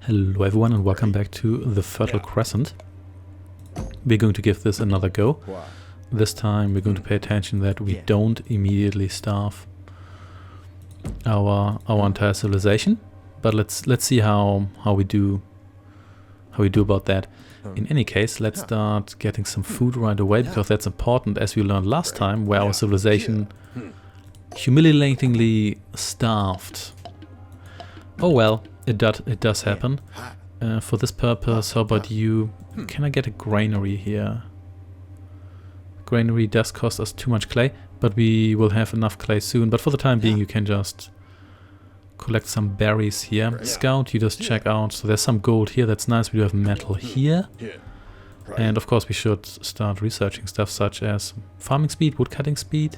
Hello everyone and welcome back to the Fertile Crescent. We're going to give this another go. This time we're going to pay attention that we don't immediately starve our entire civilization. But let's see how we do about that. In any case, let's start getting some food right away, because that's important, as we learned last time, where our civilization humiliatingly starved. Oh well, it does happen. For this purpose, how about you? Can I get a granary here? Granary does cost us too much clay, but we will have enough clay soon. But for the time being, you can just collect some berries here. Scout, you just check out. So there's some gold here, that's nice. We do have metal here. And of course we should start researching stuff such as farming speed, wood cutting speed,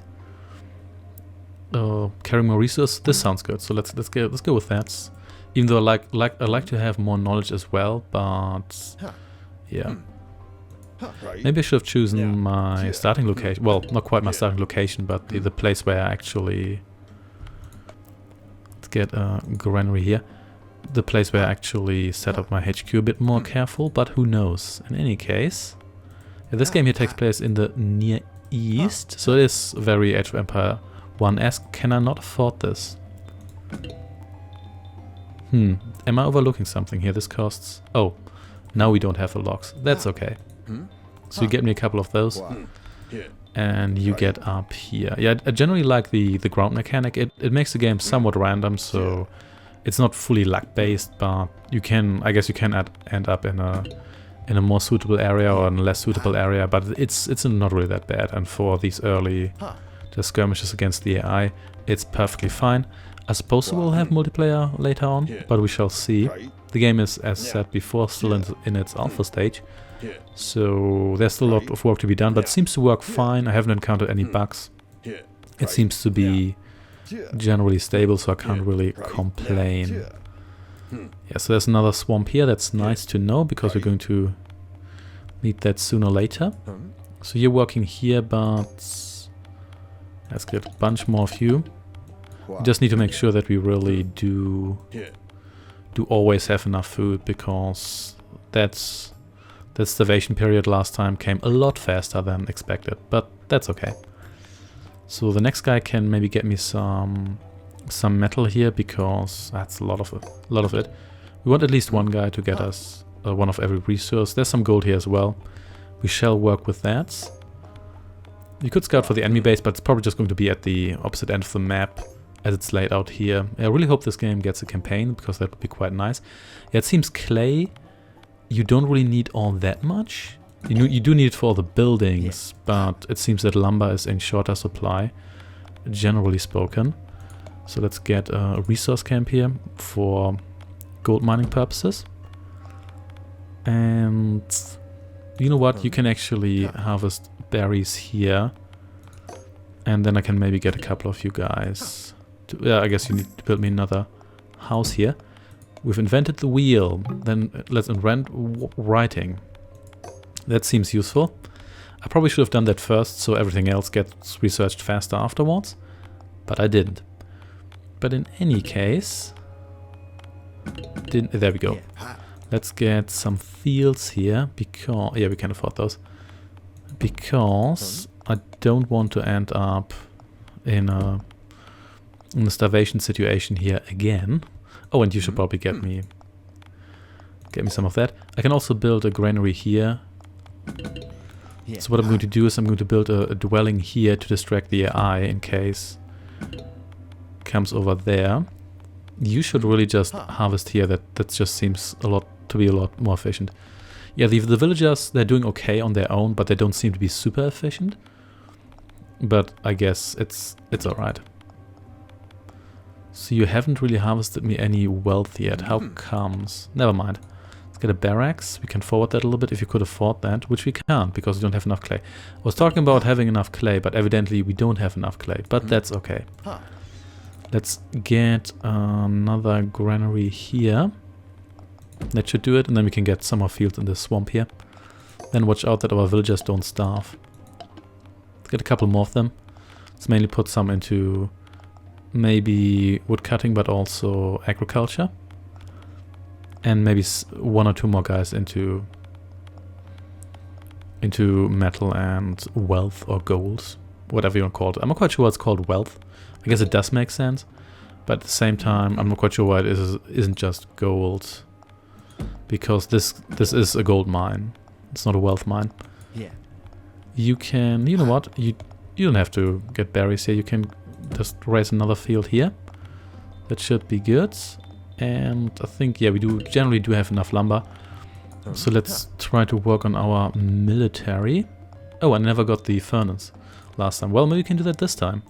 carrying more resources. This sounds good. So let's go with that. Even though I like to have more knowledge as well, but yeah. Maybe I should have chosen my starting location. Well, not quite my starting location, but the place where I actually... Let's get a granary here. The place where I actually set up my HQ, a bit more careful, but who knows. In any case, this game here takes place in the Near East, so it is very Age of Empire 1-esque. Can I not afford this? Am I overlooking something here? This costs... Oh, now we don't have the logs. That's okay. So you get me a couple of those. And you get up here. Yeah, I generally like the ground mechanic. It makes the game somewhat random, so it's not fully luck-based, but you can... I guess you can end up in a more suitable area or in a less suitable area, but it's not really that bad. And for these early skirmishes against the AI, it's perfectly fine. I suppose we'll have multiplayer later on, but we shall see. The game is, as said before, still in its alpha stage, so there's still a lot of work to be done, but it seems to work fine. I haven't encountered any bugs. It seems to be generally stable, so I can't really complain. Yeah, so there's another swamp here. That's nice to know, because we're going to need that sooner or later. So you're working here, but let's get a bunch more of you. We just need to make sure that we really do always have enough food, because that starvation period last time came a lot faster than expected, but that's okay. So the next guy can maybe get me some metal here, because that's a lot of it. We want at least one guy to get us one of every resource. There's some gold here as well. We shall work with that. You could scout for the enemy base, but it's probably just going to be at the opposite end of the map, as it's laid out here. I really hope this game gets a campaign, because that would be quite nice. Yeah, it seems clay, you don't really need all that much. You do need it for all the buildings, but it seems that lumber is in shorter supply, generally spoken. So let's get a resource camp here for gold mining purposes. And you know what, you can actually harvest berries here, and then I can maybe get a couple of you guys. Yeah, I guess you need to build me another house here. We've invented the wheel. Then let's invent writing. That seems useful. I probably should have done that first, so everything else gets researched faster afterwards. But I didn't. But in any case... There we go. Let's get some fields here, because... Yeah, we can afford those. Because I don't want to end up in a starvation situation here again. Oh, and you should probably get me some of that. I can also build a granary here. So what I'm going to do is I'm going to build a dwelling here to distract the AI in case it comes over there. You should really just harvest here. That just seems to be a lot more efficient. Yeah, the villagers, they're doing okay on their own, but they don't seem to be super efficient. But I guess it's alright. So you haven't really harvested me any wealth yet. How comes? Never mind. Let's get a barracks. We can forward that a little bit if you could afford that, which we can't because we don't have enough clay. I was talking about having enough clay, but evidently we don't have enough clay. But that's okay. Let's get another granary here. That should do it, and then we can get some more fields in the swamp here. Then watch out that our villagers don't starve. Let's get a couple more of them. Let's mainly put some into maybe wood cutting, but also agriculture. And maybe 1 or 2 more guys into metal and wealth or gold, whatever you want to call it. I'm not quite sure why it's called wealth. I guess it does make sense, but at the same time, I'm not quite sure why it isn't just gold, because this is a gold mine. It's not a wealth mine. Yeah. You can, you know what? You don't have to get berries here. You can just raise another field here. That should be good. And I think, yeah, we generally do have enough lumber. So let's try to work on our military. Oh, I never got the furnace last time. Well, maybe we can do that this time.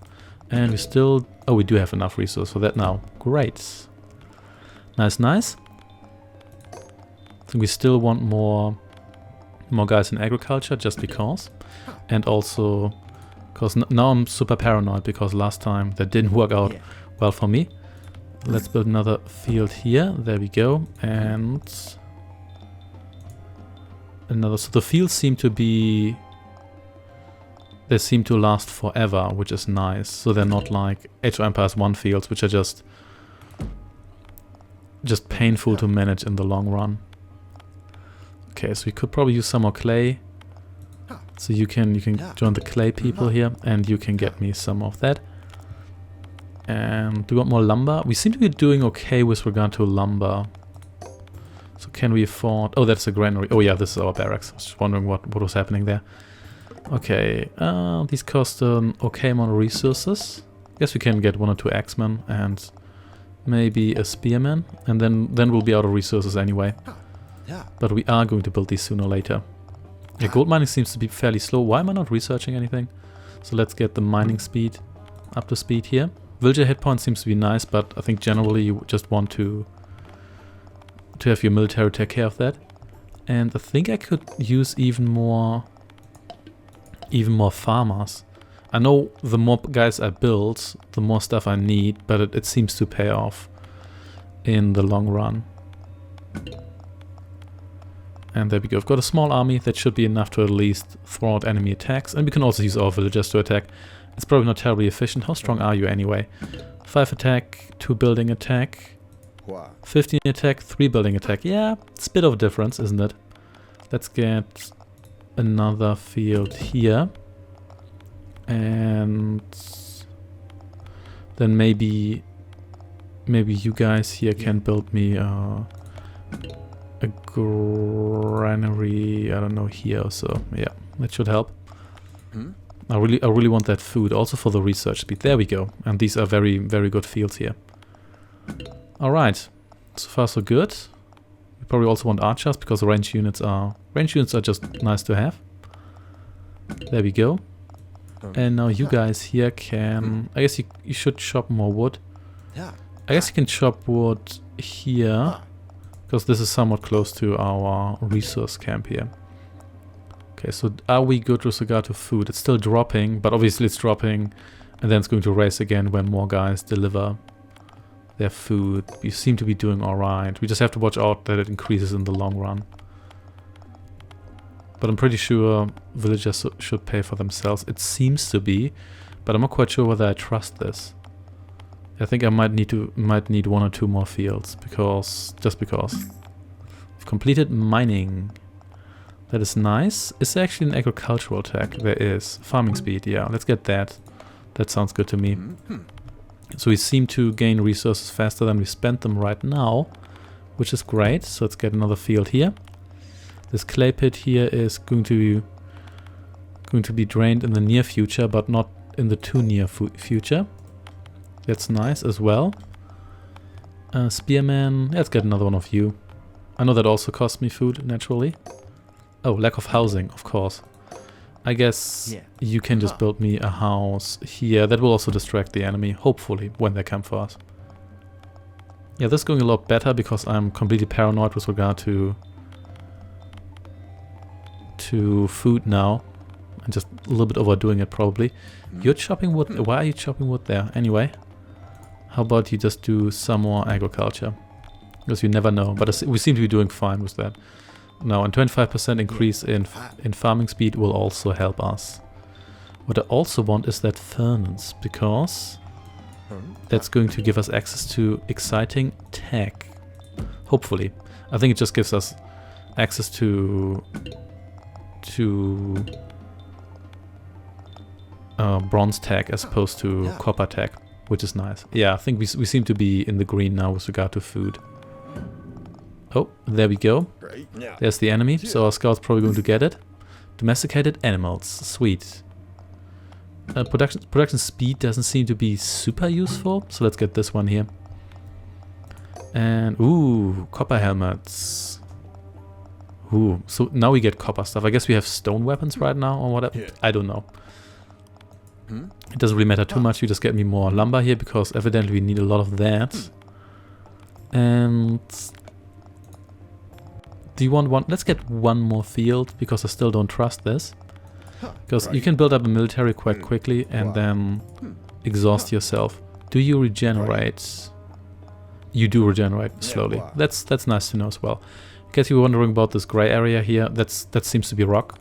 And we still... Oh, we do have enough resource for that now. Great. Nice, nice. I think we still want more guys in agriculture, just because. And also, because now I'm super paranoid, because last time that didn't work out well for me. Let's build another field here. There we go. And another. So the fields seem to be... They seem to last forever, which is nice. So they're not like Age of Empires 1 fields, which are just painful to manage in the long run. Okay, so we could probably use some more clay. So you can join the clay people here, and you can get me some of that. And do we want more lumber? We seem to be doing okay with regard to lumber. So can we afford... Oh, that's a granary. Oh yeah, this is our barracks. I was just wondering what was happening there. Okay, these cost an okay amount of resources. Guess we can get 1 or 2 axemen and maybe a spearman. And then we'll be out of resources anyway. But we are going to build these sooner or later. Yeah, gold mining seems to be fairly slow. Why am I not researching anything? So let's get the mining speed up to speed here. Villager hit point seems to be nice, but I think generally you just want to have your military take care of that. And I think I could use even more farmers. I know the more guys I build, the more stuff I need, but it seems to pay off in the long run. And there we go. I've got a small army that should be enough to at least throw out enemy attacks. And we can also use our villagers to attack. It's probably not terribly efficient. How strong are you anyway? 5 attack, 2 building attack, 15 attack, 3 building attack. Yeah, it's a bit of a difference, isn't it? Let's get another field here. And then maybe you guys here can build me a granary, I don't know, here or so. Yeah, that should help. I really want that food, also for the research speed. There we go. And these are very, very good fields here. Alright, so far so good. We probably also want archers, because range units are just nice to have. There we go. And now you guys here can... I guess you should chop more wood. I guess you can chop wood here, because this is somewhat close to our resource camp here. Okay, so are we good with regard to food? It's still dropping, but obviously it's dropping, and then it's going to raise again when more guys deliver their food. We seem to be doing alright. We just have to watch out that it increases in the long run. But I'm pretty sure villagers should pay for themselves. It seems to be, but I'm not quite sure whether I trust this. I think I might need 1 or 2 more fields, just because. We've completed mining. That is nice. Is there actually an agricultural tech? There is. Farming speed, yeah. Let's get that. That sounds good to me. So we seem to gain resources faster than we spend them right now, which is great. So let's get another field here. This clay pit here is going to be drained in the near future, but not in the too near future. That's nice as well. Spearman, let's get another one of you. I know that also costs me food, naturally. Oh, lack of housing, of course. I guess you can just build me a house here. That will also distract the enemy, hopefully, when they come for us. Yeah, this is going a lot better because I'm completely paranoid with regard to food now. I'm just a little bit overdoing it, probably. You're chopping wood. Why are you chopping wood there? Anyway, how about you just do some more agriculture? Because you never know. But we seem to be doing fine with that. Now, and 25% increase in farming speed will also help us. What I also want is that furnace, because that's going to give us access to exciting tech. Hopefully. I think it just gives us access to bronze tech as opposed to copper tech, which is nice. Yeah, I think we seem to be in the green now with regard to food. Oh, there we go. There's the enemy, so our scout's probably going to get it. Domesticated animals, sweet. Production speed doesn't seem to be super useful, so let's get this one here. And, ooh, copper helmets. Ooh, so now we get copper stuff. I guess we have stone weapons right now, or whatever. I don't know. It doesn't really matter too much, you just get me more lumber here, because evidently we need a lot of that. And... do you want one? Let's get one more field, because I still don't trust this. Because you can build up a military quite quickly and then exhaust yourself. Do you regenerate? You do regenerate slowly. That's nice to know as well. In case you were wondering about this gray area here, that seems to be rock.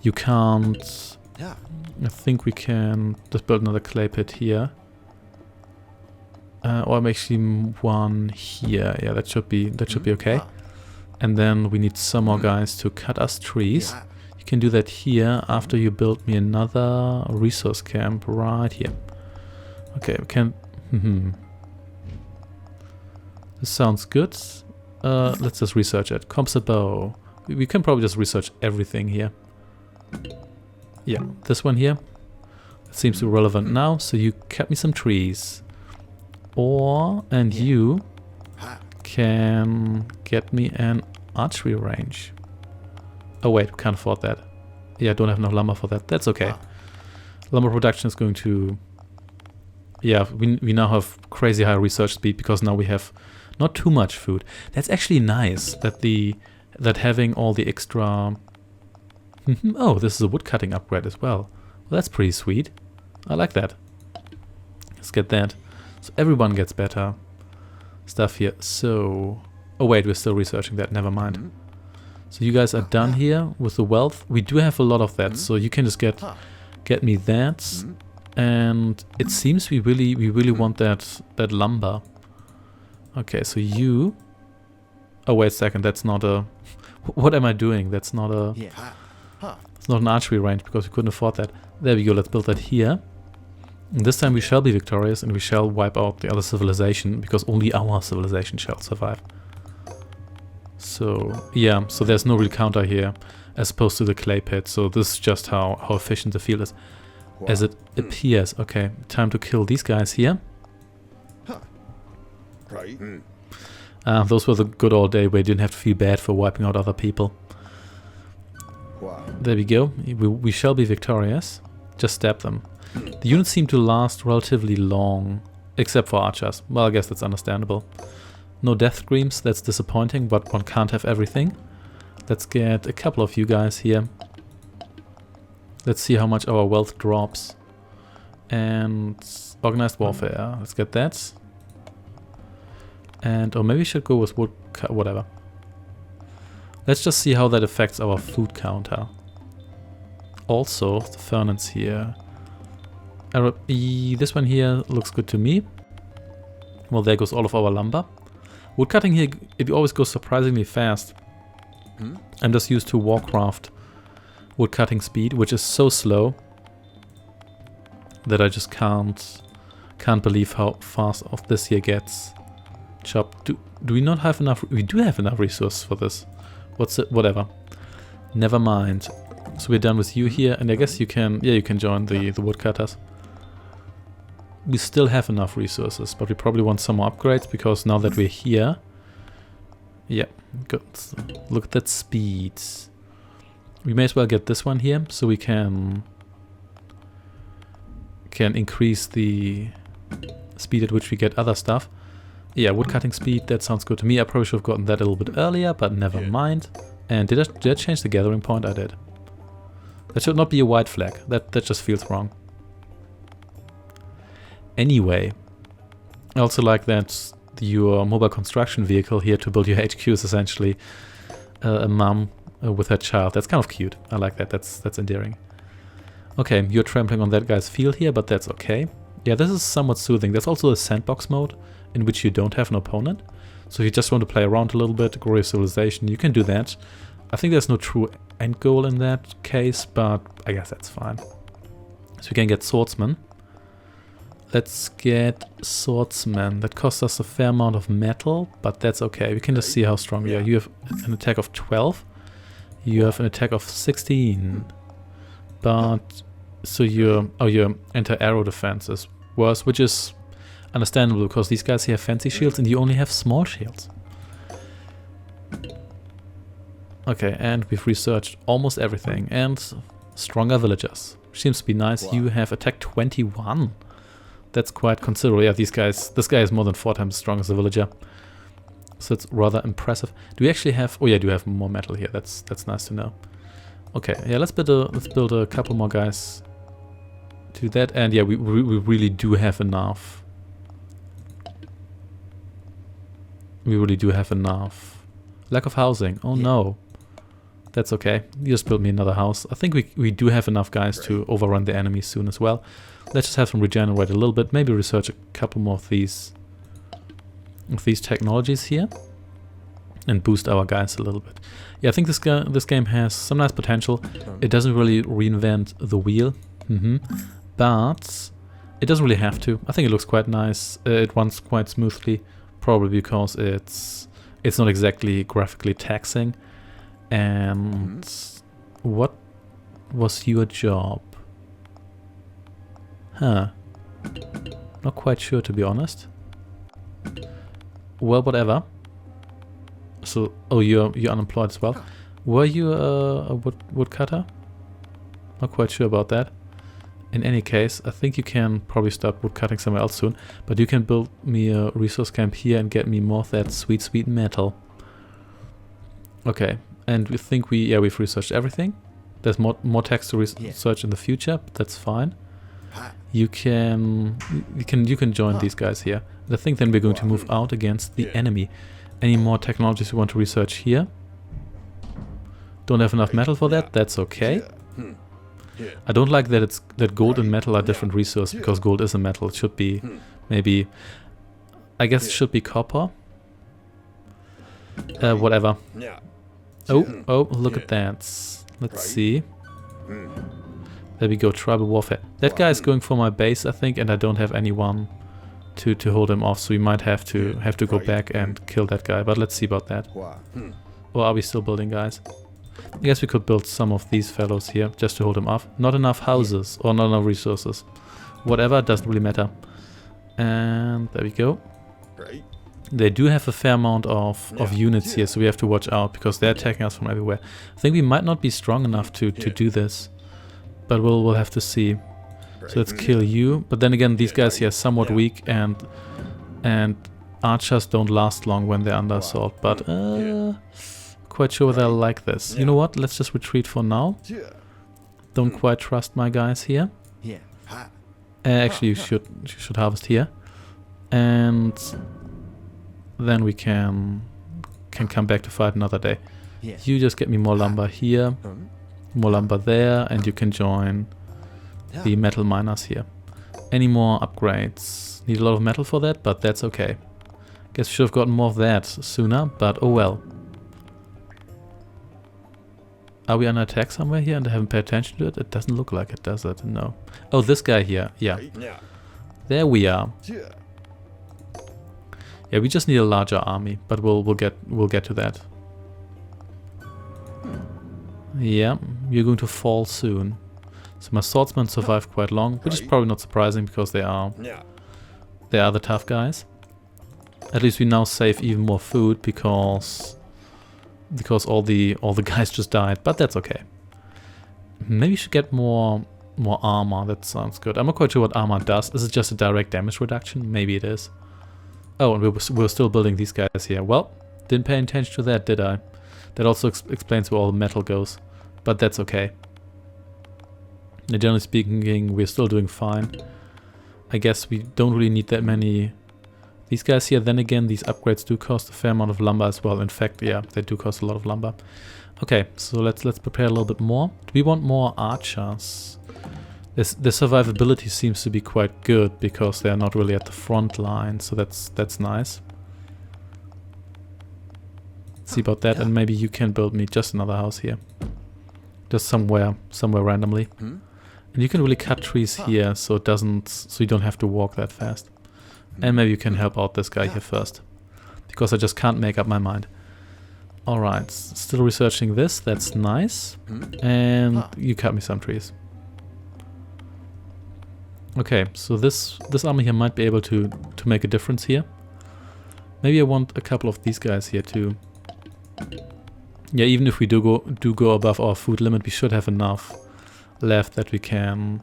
You can't... I think we can just build another clay pit here. Or actually one here. Yeah, that should be okay. And then we need some more guys to cut us trees. You can do that here after you build me another resource camp right here. Okay, we can... This sounds good. Let's just research it. Composite bow. We can probably just research everything here. Yeah, this one here. That seems irrelevant now, so you cut me some trees. And you can get me an archery range. Oh wait, we can't afford that. Yeah, I don't have enough lumber for that. That's okay. Lumber production is going to... yeah, we now have crazy high research speed because now we have not too much food. That's actually nice that having all the extra... oh, this is a woodcutting upgrade as well. Well, that's pretty sweet. I like that. Let's get that. So everyone gets better stuff here. So... oh wait, we're still researching that. Never mind. So you guys are done here with the wealth. We do have a lot of that, so you can just get me that. And it seems we really want that lumber. Okay, so you... oh wait a second, that's not a... what am I doing? That's not a... it's not an archery range because we couldn't afford that. There we go, let's build that here. And this time we shall be victorious and we shall wipe out the other civilization because only our civilization shall survive. So, yeah, so there's no real counter here as opposed to the clay pit. So this is just how efficient the field is as it appears. Okay, time to kill these guys here. Those were the good old days where you didn't have to feel bad for wiping out other people. There we go. We shall be victorious. Just stab them. The units seem to last relatively long, except for archers. Well, I guess that's understandable. No death screams, that's disappointing, but one can't have everything. Let's get a couple of you guys here. Let's see how much our wealth drops. And organized warfare, let's get that. And, or maybe we should go with wood, whatever. Let's just see how that affects our food counter. Also, the furnace here. This one here looks good to me. Well, there goes all of our lumber. Woodcutting here, it always goes surprisingly fast. I'm just used to Warcraft woodcutting speed, which is so slow that I just can't believe how fast off this here gets chopped. Do we not have enough? We do have enough resources for this. What's it? Whatever. Never mind. So we're done with you here, and I guess you can, yeah, you can join the woodcutters. We still have enough resources, but we probably want some more upgrades because now that we're here, yeah, good. Look at that speed. We may as well get this one here, so we can increase the speed at which we get other stuff. Yeah, woodcutting speed, that sounds good to me. I probably should have gotten that a little bit earlier, but never mind. And did I change the gathering point? I did. That should not be a white flag. That just feels wrong. Anyway, I also like that your mobile construction vehicle here to build your HQ is essentially a mom with her child. That's kind of cute. I like that. That's endearing. Okay, you're trampling on that guy's field here, but that's okay. Yeah, this is somewhat soothing. There's also a sandbox mode in which you don't have an opponent. So if you just want to play around a little bit, grow your civilization, you can do that. I think there's no true end goal in that case, but I guess that's fine. So we can get swordsman. Let's get swordsman. That costs us a fair amount of metal, but that's okay. We can just see how strong we are. You have an attack of 12. You have an attack of 16. But so your anti-arrow defense is worse, which is understandable because these guys here have fancy shields and you only have small shields. Okay, and we've researched almost everything and stronger villagers. Seems to be nice. You have attack 21. That's quite considerable. Yeah, this guy is more than 4 times as strong as a villager. So it's rather impressive. Do we actually have... Oh yeah, I do have more metal here. That's nice to know. Okay, yeah, let's build a couple more guys to do that. And yeah, we really do have enough. We really do have enough. Lack of housing. Oh no. That's okay. You just build me another house. I think we do have enough guys to overrun the enemy soon as well. Let's just have them regenerate a little bit. Maybe research a couple more of these technologies here. And boost our guys a little bit. Yeah, I think this game has some nice potential. It doesn't really reinvent the wheel. But it doesn't really have to. I think it looks quite nice. It runs quite smoothly. Probably because it's not exactly graphically taxing. And what was your job? Huh. Not quite sure, to be honest. Well, whatever. So, oh, you're unemployed as well. Were you a woodcutter? Not quite sure about that. In any case, I think you can probably start woodcutting somewhere else soon. But you can build me a resource camp here and get me more of that sweet, sweet metal. Okay. And we think we've researched everything. There's more text to research in the future, but that's fine. You can join these guys here. And I think then we're going to move out against the enemy. Any more technologies you want to research here? Don't have enough metal for that. That's okay. I don't like that gold and metal are different resources because gold is a metal. It should be maybe. I guess it should be copper. Whatever. Oh, look at that. Let's see. There we go, tribal warfare. That guy is going for my base, I think, and I don't have anyone to hold him off, so we might have to go back and kill that guy, but let's see about that. Or are we still building guys? I guess we could build some of these fellows here, just to hold him off. Not enough houses, or not enough resources. Whatever, doesn't really matter. And there we go. They do have a fair amount of units here, so we have to watch out because they're attacking us from everywhere. I think we might not be strong enough to do this, but we'll have to see. So let's kill you. But then again, these guys here are somewhat weak, and archers don't last long when they're under assault. But quite sure they'll like this. You know what? Let's just retreat for now. Don't quite trust my guys here. Actually, you should harvest here, and then we can come back to fight another day. You just get me more lumber here, more lumber there, and you can join the metal miners here. Any more upgrades? Need a lot of metal for that, but that's okay. Guess we should have gotten more of that sooner, but oh well. Are we under attack somewhere here and I haven't paid attention to it? It doesn't look like it, does it? No. Oh, this guy here. Yeah. There we are. Yeah, we just need a larger army, but we'll get to that. Yeah, you're going to fall soon. So my swordsmen survive quite long, which is probably not surprising because they are the tough guys. At least we now save even more food because all the guys just died, but that's okay. Maybe we should get more armor. That sounds good. I'm not quite sure what armor does. Is it just a direct damage reduction? Maybe it is. Oh, and we're still building these guys here. Well, didn't pay attention to that, did I? That also explains where all the metal goes, but that's okay. Generally speaking, we're still doing fine. I guess we don't really need that many these guys here. Then again, these upgrades do cost a fair amount of lumber as well. In fact, yeah, they do cost a lot of lumber. Okay, so let's prepare a little bit more. Do we want more archers? The survivability seems to be quite good because they're not really at the front line, so that's nice. See about that, and maybe you can build me just another house here. Just somewhere randomly. And you can really cut trees here so it doesn't, so you don't have to walk that fast. And maybe you can help out this guy here first. Because I just can't make up my mind. Alright, still researching this, that's nice. And you cut me some trees. Okay, so this army here might be able to make a difference here. Maybe I want a couple of these guys here too. Yeah, even if we do go above our food limit, we should have enough left that we can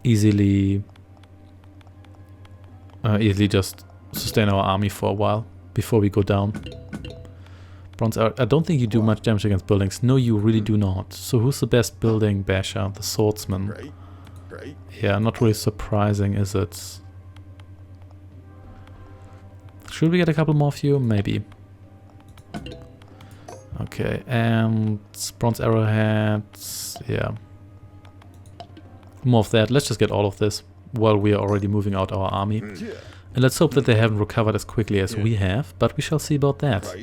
easily just sustain our army for a while before we go down. Bronze Arrow, I don't think you do much damage against buildings. No, you really do not. So who's the best building basher? The swordsman. Yeah, not really surprising, is it? Should we get a couple more of you? Maybe. Okay, and bronze arrowheads, yeah. More of that. Let's just get all of this while we are already moving out our army. And let's hope that they haven't recovered as quickly as we have, but we shall see about that.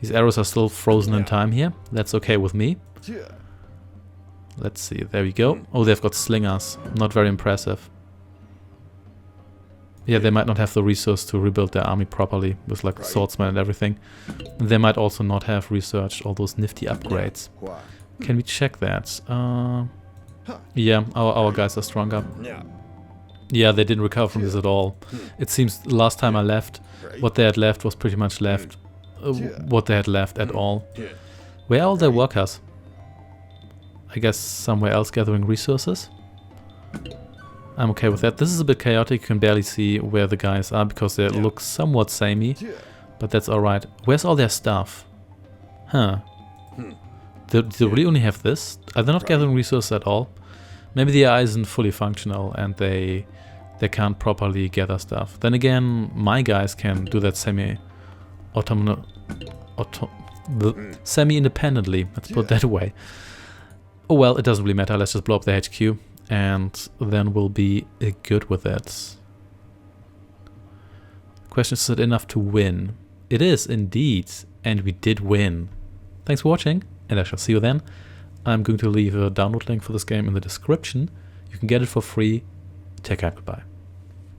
These arrows are still frozen in time here. That's okay with me. Let's see, there we go. Oh, they've got slingers. Not very impressive. Yeah, they might not have the resource to rebuild their army properly with like swordsmen and everything. They might also not have researched all those nifty upgrades. Can we check that? Yeah, our guys are stronger. Yeah, they didn't recover from this at all. It seems last time I left, what they had left was pretty much left. What they had left at all. Where are all their workers? I guess somewhere else gathering resources? I'm okay with that. This is a bit chaotic. You can barely see where the guys are because they look somewhat samey. But that's alright. Where's all their stuff? Huh. Do they really only have this? Are they not gathering resources at all? Maybe the AI isn't fully functional and they can't properly gather stuff. Then again, my guys can do that semi-independently. Let's put it that way. Oh well, it doesn't really matter. Let's just blow up the HQ. And then we'll be good with it. Question, is it enough to win? It is indeed, and we did win. Thanks for watching, and I shall see you then. I'm going to leave a download link for this game in the description. You can get it for free. Take care, goodbye.